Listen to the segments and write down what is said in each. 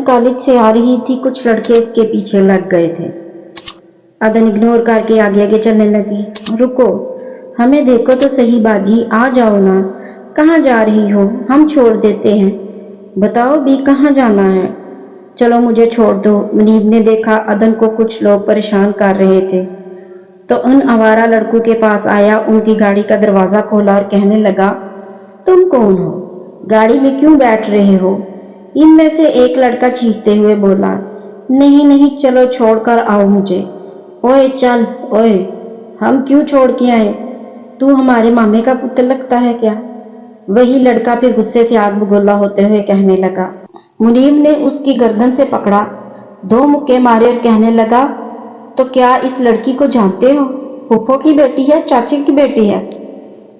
College से आ रही थी, कुछ लड़के इसके पीछे लग गए थे। अदन इग्नोर करके आगे आगे चलने लगी। रुको, हमें देखो तो सही बाजी, आ जाओ ना। कहाँ जा रही हो? हम छोड़ देते हैं। बताओ भी, कहाँ जाना है? चलो मुझे छोड़ दो। मुनीब ने देखा अदन को कुछ लोग परेशान कर रहे थे तो उन आवारा लड़कों के पास आया, उनकी गाड़ी का दरवाज़ा खोला और कहने लगा, तुम कौन हो? गाड़ी में क्यों बैठ रहे हो? इनमें से एक लड़का चीखते हुए बोला, नहीं नहीं, चलो छोड़कर आओ मुझे। ओए चल, ओए, हम क्यों छोड़ के आए? तू हमारे मामे का पुत्र लगता है क्या? वही लड़का फिर गुस्से से आग बगोला होते हुए कहने लगा। मुनीब ने उसकी गर्दन से पकड़ा, दो मुक्के मारे और कहने लगा, तो क्या इस लड़की को जानते हो? फूफो की बेटी है, चाची की बेटी है।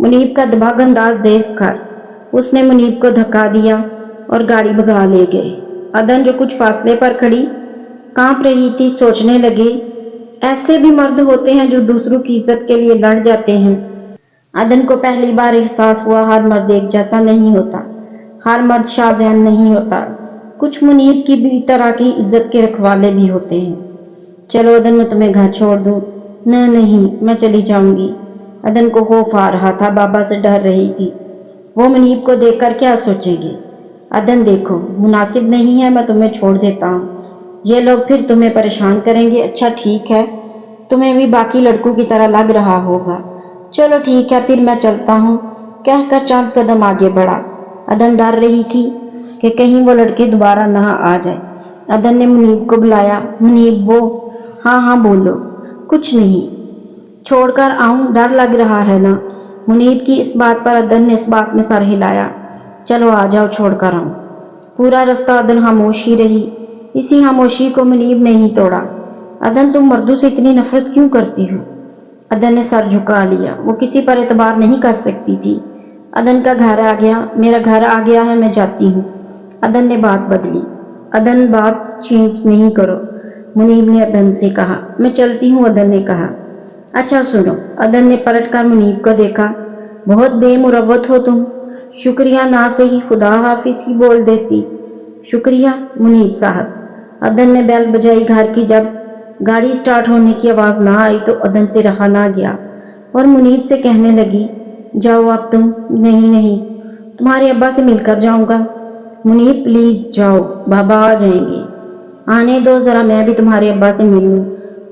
मुनीब का दबंग अंदाज देखकर उसने मुनीब को धक्का दिया और गाड़ी भगा ले गए। अदन जो कुछ फासले पर खड़ी कांप रही थी, सोचने लगी, ऐसे भी मर्द होते हैं जो दूसरों की इज्जत के लिए लड़ जाते हैं। अदन को पहली बार एहसास हुआ, हर मर्द एक जैसा नहीं होता, हर मर्द शाहजहान नहीं होता। कुछ मुनीब की भी तरह की इज्जत के रखवाले भी होते हैं। चलो अदन, मैं तुम्हें घर छोड़ दूं। नहीं, मैं चली जाऊंगी। अदन को खौफ आ रहा था, बाबा से डर रही थी, वो मुनीब को देखकर क्या सोचेगी। अदन देखो, मुनासिब नहीं है, मैं तुम्हें छोड़ देता हूँ। ये लोग फिर तुम्हें परेशान करेंगे। अच्छा ठीक है, तुम्हें भी बाकी लड़कों की तरह लग रहा होगा। चलो ठीक है, फिर मैं चलता हूँ, कहकर चंद कदम आगे बढ़ा। अदन डर रही थी कि कहीं वो लड़के दोबारा ना आ जाए। अदन ने मुनीब को बुलाया। मुनीब, वो हाँ बोलो। कुछ नहीं, छोड़कर आऊं, डर लग रहा है ना? मुनीब की इस बात पर अदन ने इस बात में सर हिलाया। चलो आ जाओ, छोड़कर आऊं। पूरा रास्ता अदन खामोश ही रही। इसी खामोशी को मुनीब ने ही तोड़ा। अदन, तुम मर्दों से इतनी नफरत क्यों करती हो? अदन ने सर झुका लिया, वो किसी पर एतबार नहीं कर सकती थी। अदन का घर आ गया, मेरा घर आ गया है, मैं जाती हूँ। अदन ने बात बदली। अदन, बात चेंज नहीं करो, मुनीब ने अदन से कहा। मैं चलती हूँ, अदन ने कहा। अच्छा सुनो। अदन ने पलटकर मुनीब को देखा। बहुत बेमुरवत हो तुम। शुक्रिया ना सही, खुदा हाफिज ही बोल देती। शुक्रिया मुनीब साहब। अदन ने बेल बजाई घर की। जब गाड़ी स्टार्ट होने की आवाज़ ना आई तो अदन से रहा ना गया और मुनीब से कहने लगी, जाओ अब तुम। नहीं, तुम्हारे अब्बा से मिलकर जाऊंगा। मुनीब प्लीज़ जाओ, बाबा आ जाएंगे। आने दो ज़रा, मैं भी तुम्हारे अब्बा से मिल लूँ,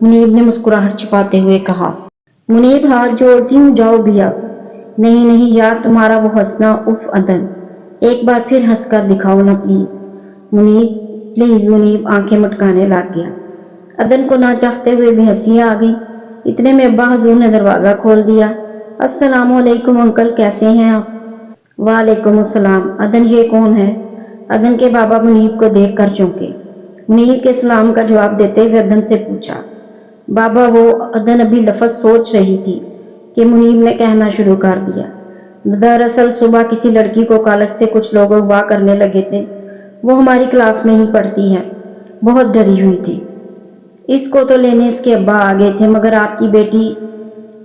मुनीब ने मुस्कुराहट छुपाते हुए कहा। मुनीब, हाथ जोड़ती हूँ, जाओ भी अब। नहीं यार, तुम्हारा वो हंसना, उफ। अदन, एक बार फिर हंसकर दिखाओ ना प्लीज़। मुनीब, प्लीज़। मुनीब आंखें मटकाने लग गया। अदन को ना चाहते हुए भी हंसी आ गई। इतने में अब्बा हजूर ने दरवाज़ा खोल दिया। अस्सलाम वालेकुम अंकल, कैसे हैं आप? वालेकुम अस्सलाम। अदन, ये कौन है? अदन के बाबा मुनीब को देख कर चौंके। मुनीब के सलाम का जवाब देते हुए अदन से पूछा, बाबा वो? अदन अभी लफ्ज़ सोच रही थी कि मुनीब ने कहना शुरू कर दिया। दरअसल सुबह किसी लड़की को कॉलेज से कुछ लोग अगवा करने लगे थे। वो हमारी क्लास में ही पढ़ती है, बहुत डरी हुई थी। इसको तो लेने इसके अब्बा आ गए थे, मगर आपकी बेटी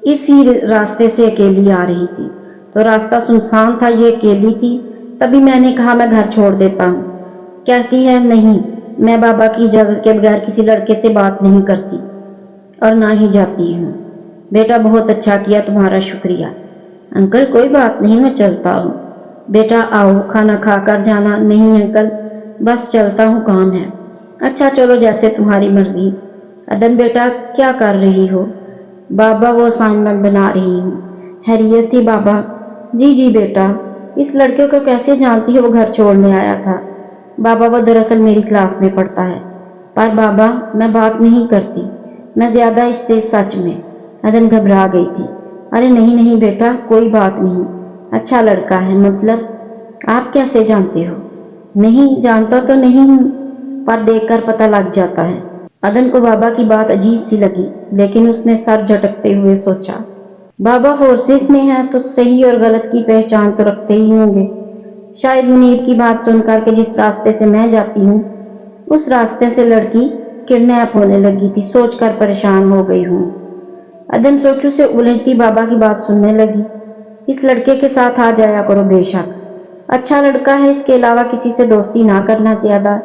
इसी रास्ते से अकेली आ रही थी तो रास्ता सुनसान था, ये अकेली थी। तभी मैंने कहा मैं घर छोड़ देता हूँ। कहती है नहीं, मैं बाबा की इजाज़त के बगैर किसी लड़के से बात नहीं करती और ना ही जाती हूँ। बेटा बहुत अच्छा किया, तुम्हारा शुक्रिया। अंकल कोई बात नहीं, मैं चलता हूँ। बेटा आओ, खाना खा कर जाना। नहीं अंकल, बस चलता हूँ, काम है। अच्छा चलो, जैसे तुम्हारी मर्जी। अदन बेटा क्या कर रही हो? बाबा वो असाइनमेंट बना रही हूँ। हैरियत थी बाबा? जी बेटा। इस लड़के को कैसे जानती हो? वो घर छोड़ने आया था। बाबा वो दरअसल मेरी क्लास में पढ़ता है। पर बाबा मैं बात नहीं करती, मैं ज़्यादा इससे, सच में। अदन घबरा गई थी। अरे नहीं बेटा, कोई बात नहीं, अच्छा लड़का है। मतलब आप कैसे जानते हो? नहीं जानता तो नहीं हूँ, पर देखकर पता लग जाता है। अदन को बाबा की बात अजीब सी लगी, लेकिन उसने सर झटकते हुए सोचा, बाबा फोर्सेस में है तो सही और गलत की पहचान तो रखते ही होंगे। शायद मुनीब की बात सुनकर के जिस रास्ते से मैं जाती हूँ उस रास्ते से लड़की किडनैप होने लगी थी, सोचकर परेशान हो गई हूँ। अदन सोचू से उलझती बाबा की बात सुनने लगी। इस लड़के के साथ आ जाया करो बेशक, अच्छा लड़का है, इसके अलावा किसी से दोस्ती ना करना ज्यादा।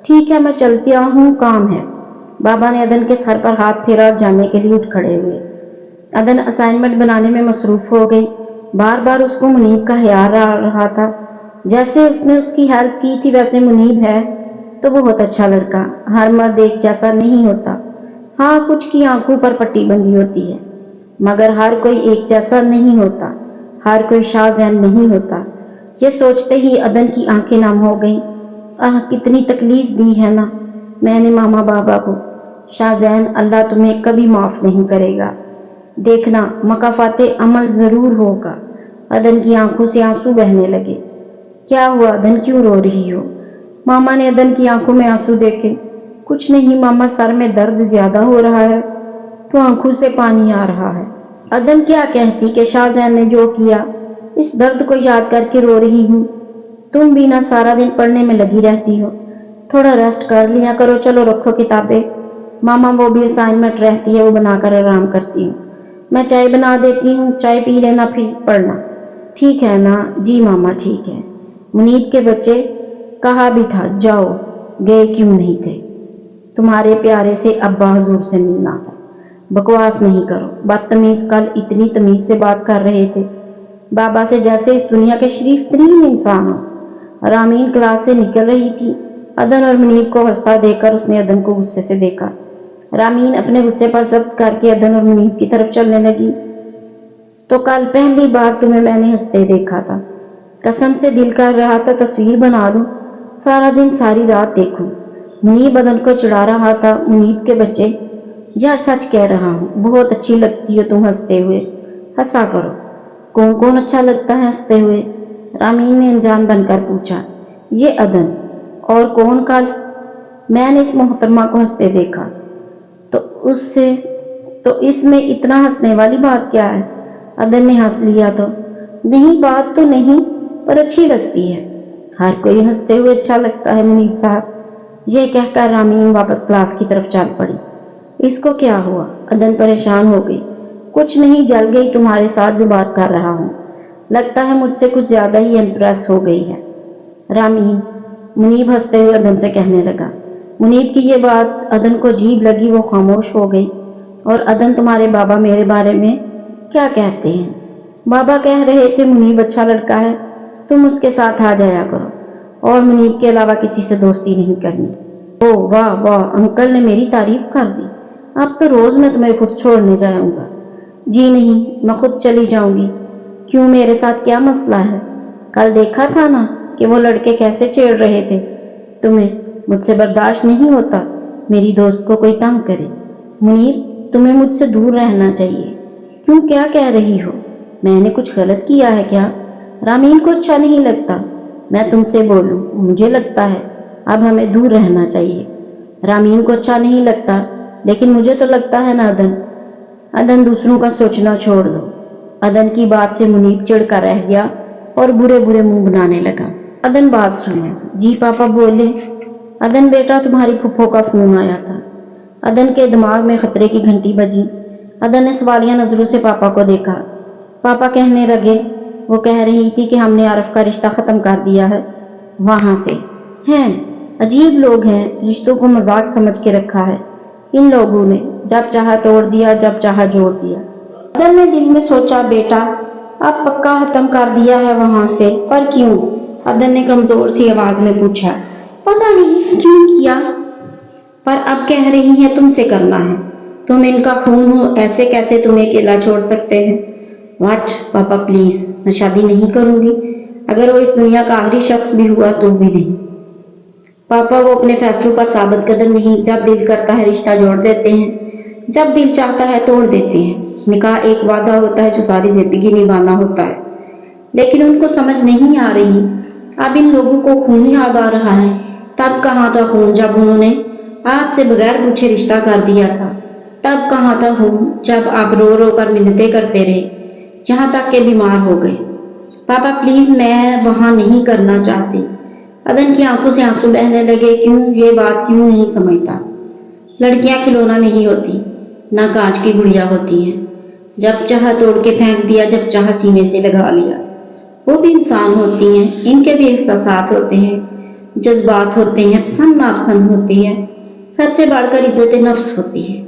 ٹھیک ہے میں چلتی ہوں، کام ہے۔ بابا نے عدن کے سر پر ہاتھ پھیرا اور جانے کے لیے اٹھ کھڑے ہوئے۔ عدن اسائنمنٹ بنانے میں مصروف ہو گئی۔ بار بار اس کو منیب کا خیال آ رہا تھا۔ جیسے اس نے اس کی ہیلپ کی تھی ویسے منیب ہے تو بہت اچھا لڑکا۔ ہر مرد ایک جیسا نہیں ہوتا، ہاں کچھ کی آنکھوں پر پٹی بندھی ہوتی ہے، مگر ہر کوئی ایک جیسا نہیں ہوتا، ہر کوئی شاہ زین نہیں ہوتا۔ یہ سوچتے ہی عدن کی آنکھیں نم ہو گئیں۔ کتنی تکلیف دی ہے نا میں نے ماما بابا کو۔ شاہ زین اللہ تمہیں کبھی معاف نہیں کرے گا، دیکھنا مکافات عمل ضرور ہوگا۔ عدن کی آنکھوں سے آنسو بہنے لگے۔ کیا ہوا عدن، کیوں رو رہی ہو؟ ماما نے عدن کی آنکھوں میں آنسو دیکھے۔ کچھ نہیں ماما، سر میں درد زیادہ ہو رہا ہے تو آنکھوں سے پانی آ رہا ہے۔ عدن کیا کہتی کہ شاہ زین نے جو کیا، اس درد کو یاد کر کے رو رہی ہوں۔ تم بھی نہ سارا دن پڑھنے میں لگی رہتی ہو، تھوڑا ریسٹ کر لیا کرو۔ چلو رکھو کتابیں۔ ماما وہ بھی اسائنمنٹ رہتی ہے، وہ بنا کر آرام کرتی ہوں۔ میں چائے بنا دیتی ہوں، چائے پی لینا پھر پڑھنا۔ ٹھیک ہے نا؟ جی ماما ٹھیک ہے۔ منیب کے بچے، کہا بھی تھا جاؤ، گئے کیوں نہیں تھے؟ تمہارے پیارے سے ابا حضور سے ملنا تھا۔ بکواس نہیں کرو، بدتمیز، کل اتنی تمیز سے بات کر رہے تھے بابا سے جیسے اس دنیا کے شریف ترین انسان ہو۔ رامین کلاس سے نکل رہی تھی۔ عدن اور منیب کو ہنستا دیکھ کر اس نے عدن کو غصے سے دیکھا۔ رامین اپنے غصے پر ضبط کر کے عدن اور منیب کی طرف چلنے لگی۔ تو کل پہلی بار تمہیں میں نے ہنستے دیکھا تھا، قسم سے دل کر رہا تھا تصویر بنا لوں، سارا دن ساری رات دیکھوں۔ منیب عدن کو چڑھا رہا تھا۔ منیب کے بچے، یار سچ کہہ رہا ہوں، بہت اچھی لگتی ہو تم ہنستے ہوئے، ہنسا کرو۔ کون کون اچھا لگتا ہے ہنستے ہوئے؟ رامین نے انجان بن کر پوچھا۔ یہ عدن، اور کون؟ کل میں نے اس محترمہ کو ہنستے دیکھا تو اس میں اتنا ہنسنے والی بات کیا ہے؟ عدن نے ہنس لیا۔ تو نہیں، بات تو نہیں، پر اچھی لگتی ہے۔ ہر کوئی ہنستے ہوئے اچھا لگتا ہے منیب صاحب۔ یہ کہہ کر رامین واپس کلاس کی طرف چل پڑی۔ اس کو کیا ہوا؟ عدن پریشان ہو گئی۔ کچھ نہیں، جل گئی، تمہارے ساتھ بھی بات کر رہا ہوں، لگتا ہے مجھ سے کچھ زیادہ ہی امپریس ہو گئی ہے رامین، منیب ہنستے ہوئے عدن سے کہنے لگا۔ منیب کی یہ بات عدن کو عجیب لگی، وہ خاموش ہو گئی۔ اور عدن، تمہارے بابا میرے بارے میں کیا کہتے ہیں؟ بابا کہہ رہے تھے منیب اچھا لڑکا ہے، تم اس کے ساتھ آ جایا کرو، اور منیب کے علاوہ کسی سے دوستی نہیں کرنی۔ او واہ واہ، انکل نے میری تعریف کر دی، اب تو روز میں تمہیں خود چھوڑنے جاؤں گا۔ جی نہیں، میں خود چلی جاؤں گی۔ کیوں، میرے ساتھ کیا مسئلہ ہے؟ کل دیکھا تھا نا کہ وہ لڑکے کیسے چھیڑ رہے تھے تمہیں، مجھ سے برداشت نہیں ہوتا میری دوست کو کوئی تنگ کرے۔ منیب، تمہیں مجھ سے دور رہنا چاہیے۔ کیوں، کیا کہہ رہی ہو؟ میں نے کچھ غلط کیا ہے کیا؟ رامین کو اچھا نہیں لگتا میں تم سے بولوں، مجھے لگتا ہے اب ہمیں دور رہنا چاہیے۔ رامین کو اچھا نہیں لگتا، لیکن مجھے تو لگتا ہے نا عدن۔ عدن، دوسروں کا سوچنا چھوڑ دو۔ عدن کی بات سے منیب چڑ کر رہ گیا اور برے برے منہ بنانے لگا۔ عدن، بات سنو۔ جی پاپا بولے۔ عدن بیٹا، تمہاری پھپھو کا فون آیا تھا۔ عدن کے دماغ میں خطرے کی گھنٹی بجی۔ عدن نے سوالیہ نظروں سے پاپا کو دیکھا۔ پاپا کہنے لگے، وہ کہہ رہی تھی کہ ہم نے عارف کا رشتہ ختم کر دیا ہے۔ وہاں سے ہیں، عجیب لوگ ہیں، رشتوں کو مذاق سمجھ کے رکھا ہے ان لوگوں نے، جب چاہا توڑ دیا، جب چاہا جوڑ دیا۔ عدن نے دل میں سوچا، بیٹا اب پکا ختم کر دیا ہے وہاں سے، پر کیوں؟ عدن نے کمزور سی آواز میں پوچھا۔ پتہ نہیں کیوں کیا، پر اب کہہ رہی ہیں تم سے کرنا ہے، تم ان کا خون ہو، ایسے کیسے تمہیں اکیلا چھوڑ سکتے ہیں؟ واٹ پاپا پلیز، میں شادی نہیں کروں گی، اگر وہ اس دنیا کا آخری شخص بھی ہوا تو بھی نہیں۔ پاپا، وہ اپنے فیصلوں پر ثابت قدم نہیں، جب دل کرتا ہے رشتہ جوڑ دیتے ہیں، جب دل چاہتا ہے توڑ دیتے ہیں۔ نکاح ایک وعدہ ہوتا ہے جو ساری زندگی نبھانا ہوتا ہے، لیکن ان کو سمجھ نہیں آ رہی۔ اب ان لوگوں کو خون یاد آ رہا ہے، تب کہاں تھا خون جب انہوں نے آپ سے بغیر پوچھے رشتہ کر دیا تھا؟ تب کہاں تھا خون جب آپ رو رو کر منتیں کرتے رہے، یہاں تک کہ بیمار ہو گئے؟ پاپا پلیز، میں وہاں نہیں کرنا چاہتی۔ عدن کی آنکھوں سے آنسو بہنے لگے۔ کیوں، یہ بات کیوں نہیں سمجھتا؟ لڑکیاں کھلونا نہیں ہوتی، نہ کانچ کی گڑیا ہوتی ہیں، جب چاہا توڑ کے پھینک دیا، جب چاہا سینے سے لگا لیا۔ وہ بھی انسان ہوتی ہیں، ان کے بھی احساسات ہوتے ہیں، जज्बात होते हैं, पसंद नापसंद होती है, सबसे बढ़कर इज्जत नफ्स होती है।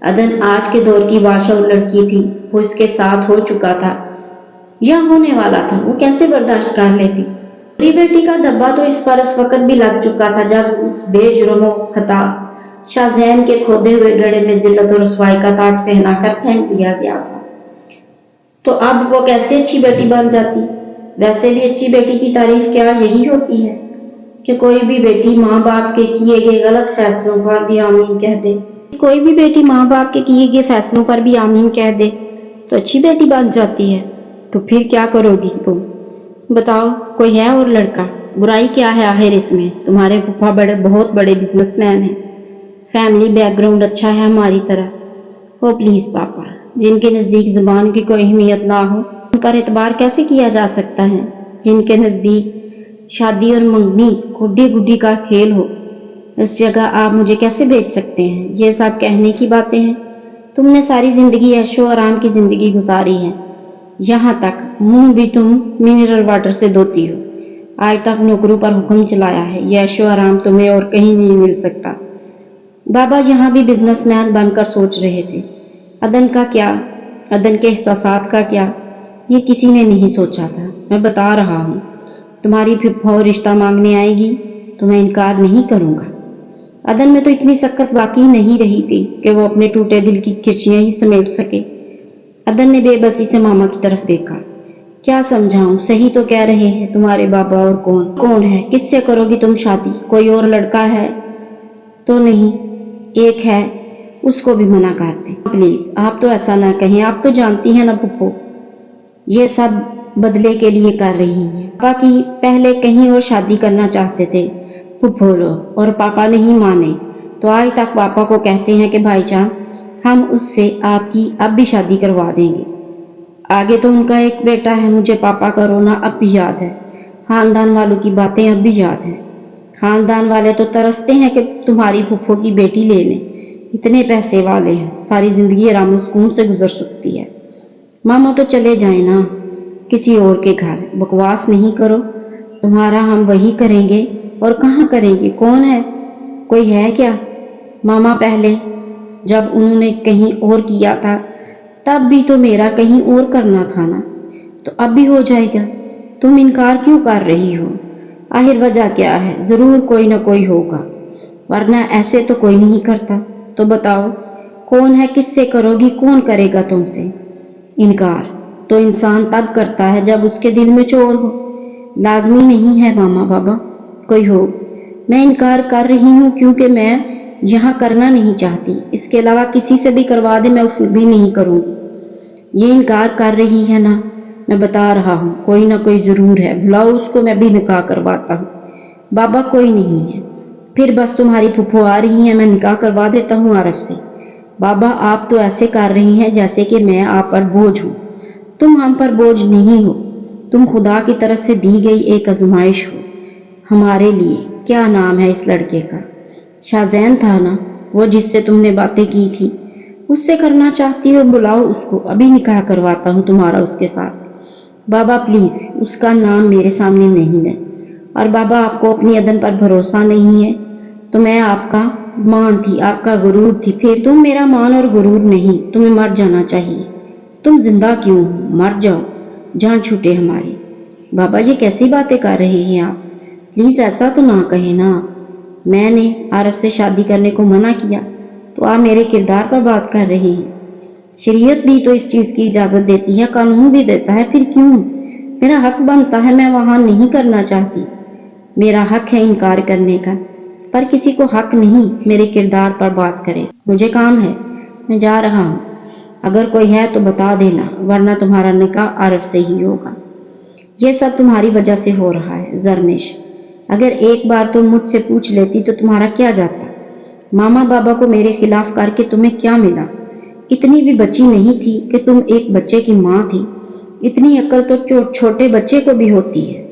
अदन आज के दौर की बादशाह लड़की थी, वो इसके साथ हो चुका था या होने वाला था, वो कैसे बर्दाश्त कर लेती। मेरी बेटी का धब्बा तो इस पर उस वक्त भी लग चुका था जब उस बेजुर्म खता शाहजैन के खोदे हुए गड़े में जिल्लत और रुसवाई का ताज पहनाकर फेंक दिया गया था। तो अब वो कैसे अच्छी बेटी बन जाती। वैसे भी अच्छी बेटी की तारीफ क्या यही होती है कि कोई भी बेटी माँ बाप के किए गए गलत फैसलों पर भी आमीन कह दे। कोई भी बेटी माँ बाप के किए गए फैसलों पर भी आमीन कह दे तो अच्छी बेटी बन जाती है। तो फिर क्या करोगी तुम बताओ? कोई है और लड़का? बुराई क्या है आखिर इसमें? तुम्हारे फूफा बहुत बड़े बिजनेसमैन हैं, फैमिली बैकग्राउंड अच्छा है हमारी तरह। ओ प्लीज पापा, जिनके नज़दीक ज़बान की कोई अहमियत ना हो उन पर एतबार कैसे किया जा सकता है? जिनके नज़दीक शादी और मंगनी गुड्डी गुड्डी का खेल हो, इस जगह आप मुझे कैसे भेज सकते हैं? ये सब कहने की बातें हैं। तुमने सारी ज़िंदगी ऐशो आराम की ज़िंदगी गुजारी है, यहाँ तक मुंह भी तुम मिनरल वाटर से धोती हो। आज तक नौकरों पर हुक्म चलाया है, ये ऐशो आराम तुम्हें और कहीं नहीं मिल सकता। बाबा यहाँ भी बिजनेसमैन बनकर सोच रहे थे। अदन का क्या, अदन के एहसासात का क्या, ये किसी ने नहीं सोचा था। मैं बता रहा हूँ, तुम्हारी फुफ्फो रिश्ता मांगने आएगी तो मैं इनकार नहीं करूँगा। अदन में तो इतनी सख्त बाकी नहीं रही थी कि वो अपने टूटे दिल की खिर्चियाँ ही समेट सके। अदन ने बेबसी से मामा की तरफ देखा। क्या समझाऊं, सही तो कह रहे हैं तुम्हारे बाबा। और कौन है? किससे करोगी तुम शादी? कोई और लड़का है तो नहीं? एक है, उसको भी मना कर दे। प्लीज आप तो ऐसा ना कहें, आप तो जानती हैं ना फुफ्फो, ये सब बदले के लिए कर रही हैं। पापा की पहले कहीं और शादी करना चाहते थे फुफ्फो लोग, और पापा नहीं माने तो आज तक पापा को कहते हैं कि भाईजान हम उससे आपकी अब भी शादी करवा देंगे। आगे तो उनका एक बेटा है, मुझे पापा का रोना अब भी याद है, खानदान वालों की बातें अब भी याद है। खानदान वाले तो तरसते हैं कि तुम्हारी फुफ्फो की बेटी ले लें, इतने पैसे वाले हैं, सारी जिंदगी आराम सुकून से गुजर सकती है। मामा तो चले जाए ना किसी और के घर, बकवास नहीं करो, तुम्हारा हम वही करेंगे। और कहाँ करेंगे? कौन है? कोई है क्या? मामा पहले जब उन्होंने कहीं और किया था तब भी तो मेरा कहीं और करना था ना, तो अब भी हो जाएगा। तुम इनकार क्यों कर रही हो? आखिर वजह क्या है? जरूर कोई ना कोई होगा, वरना ऐसे तो कोई नहीं करता। तो बताओ कौन है? किससे करोगी? कौन करेगा तुमसे इनकार? तो इंसान तब करता है जब उसके दिल में चोर हो। लाजमी नहीं है मामा बाबा कोई हो। मैं इनकार कर रही हूँ क्योंकि मैं यहाँ करना नहीं चाहती, इसके अलावा किसी से भी करवा दे मैं फिर भी नहीं करूँगी। ये इनकार कर रही है ना, मैं बता रहा हूँ कोई ना कोई ज़रूर है, बुलाओ उसको, मैं भी निकाह करवाता हूँ। बाबा कोई नहीं है, फिर बस तुम्हारी फुफ्फो आ रही है, मैं निकाह करवा देता हूँ आरफ से। बाबा आप तो ऐसे कर रही हैं जैसे कि मैं आप पर बोझ हूँ। तुम हम पर बोझ नहीं हो, तुम खुदा की तरफ से दी गई एक आजमाइश हो हमारे लिए। क्या नाम है इस लड़के का? शाहजैन था ना वो जिससे तुमने बातें की थी, उससे करना चाहती हो? बुलाओ उसको, अभी निकाह करवाता हूँ तुम्हारा उसके साथ। बाबा प्लीज उसका नाम मेरे सामने नहीं लें। और बाबा आपको अपनी अदन पर भरोसा नहीं है तो मैं आपका मान थी, आपका गुरूर थी, फिर तुम मेरा मान और गुरूर नहीं, तुम्हें मर जाना चाहिए। तुम जिंदा क्यों हो? मर जाओ, जान छूटे हमारी। बाबा ये कैसी बातें कर रहे हैं आप? प्लीज ऐसा तो ना कहे ना, मैंने आरफ से शादी करने को मना किया तो आप मेरे किरदार पर बात कर रही हैं। शरीयत भी तो इस चीज की इजाजत देती है, कानून भी देता है, फिर क्यों? मेरा हक बनता है, मैं वहां नहीं करना चाहती, मेरा हक है इनकार करने का, पर किसी को हक नहीं मेरे किरदार पर बात करे। मुझे काम है, मैं जा रहा हूँ। अगर कोई है तो बता देना, वरना तुम्हारा निकाह आरफ से ही होगा। ये सब तुम्हारी वजह से हो रहा है जरनेश। अगर एक बार तुम मुझसे पूछ लेती तो तुम्हारा क्या जाता? मामा बाबा को मेरे खिलाफ करके तुम्हें क्या मिला? इतनी भी बच्ची नहीं थी कि तुम एक बच्चे की माँ थी। इतनी अक्ल तो छोटे बच्चे को भी होती है।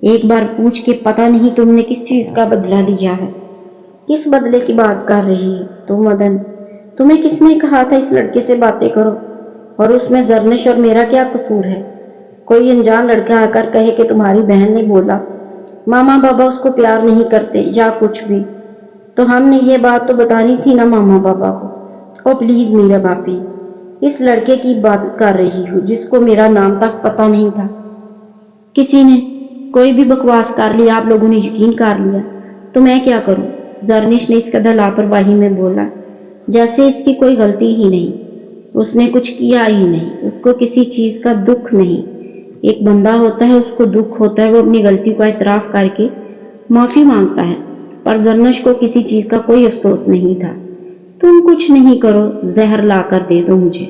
एक बार पूछ के पता नहीं तुमने किस चीज का बदला लिया है। किस बदले की बात कर रही है तुम मदन? तुम्हें किसने कहा था इस लड़के से बातें करो? और उसमें जरनेश और मेरा क्या कसूर है? कोई अनजान लड़का आकर कहे कि तुम्हारी बहन ने बोला मामा बाबा उसको प्यार नहीं करते या कुछ भी, तो हमने ये बात तो बतानी थी ना मामा बाबा को। ओ प्लीज मीरा बापी, इस लड़के की बात कर रही हूँ जिसको मेरा नाम तक पता नहीं था। किसी ने कोई भी बकवास कर लिया, आप लोगों ने यकीन कर लिया, तो मैं क्या करूं? जरनिश ने इस कदर लापरवाही में बोला जैसे इसकी कोई गलती ही नहीं, उसने कुछ किया ही नहीं, उसको किसी चीज का दुख नहीं। एक बंदा होता है, उसको दुख होता है, वो अपनी गलती का इतराफ करके माफी मांगता है, पर जरनिश को किसी चीज का कोई अफसोस नहीं था। तुम कुछ नहीं करो, जहर ला कर दे दो मुझे,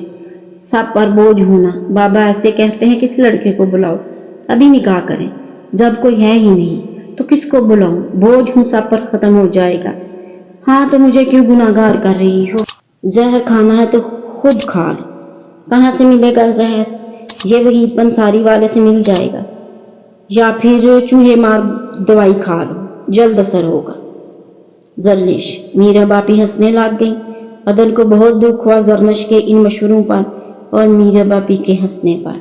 सब पर बोझ होना। बाबा ऐसे कहते हैं किस लड़के को बुलाओ, अभी निकाह करें, जब कोई है ही नहीं तो किसको बुलाऊं, बोझ हूं, सब पर खत्म हो जाएगा। हाँ तो मुझे क्यों गुनाहगार कर रही हो? जहर खाना है तो खुद खा लो। कहाँ से मिलेगा जहर? ये वही पंसारी वाले से मिल जाएगा, या फिर चूहे मार दवाई खा लो, जल्द असर होगा। जरनिश, मीरा बापी हंसने लग गई। अदन को बहुत दुख हुआ जरनिश के इन मशवरों पर और मीरा बापी के हंसने पर।